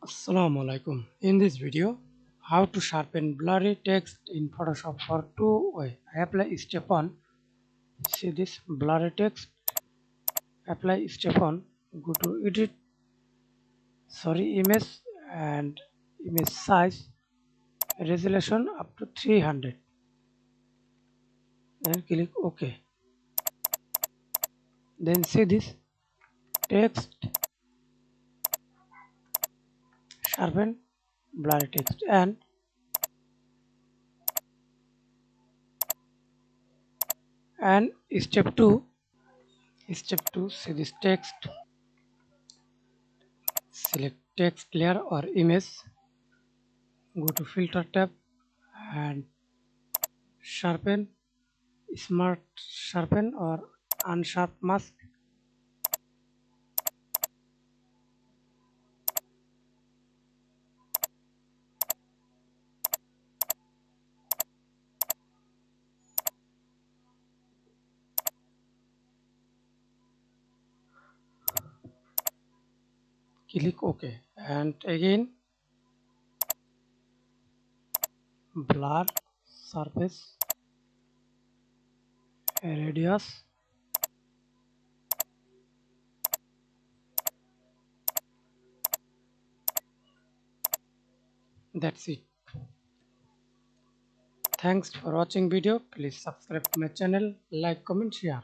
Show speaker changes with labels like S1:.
S1: Assalamu alaikum. In this video, how to sharpen blurry text in Photoshop for two way. I apply step 1. See this blurry text. Apply step 1. Go to edit. Image and image size resolution up to 300. Then click OK. Then see this text sharpen blurry text and step 2 see this text, select text layer or image, go to filter tab and sharpen, smart sharpen or unsharp mask. Click OK and again blur surface radius. That's it. Thanks for watching video. Please subscribe to my channel, like, comment, share.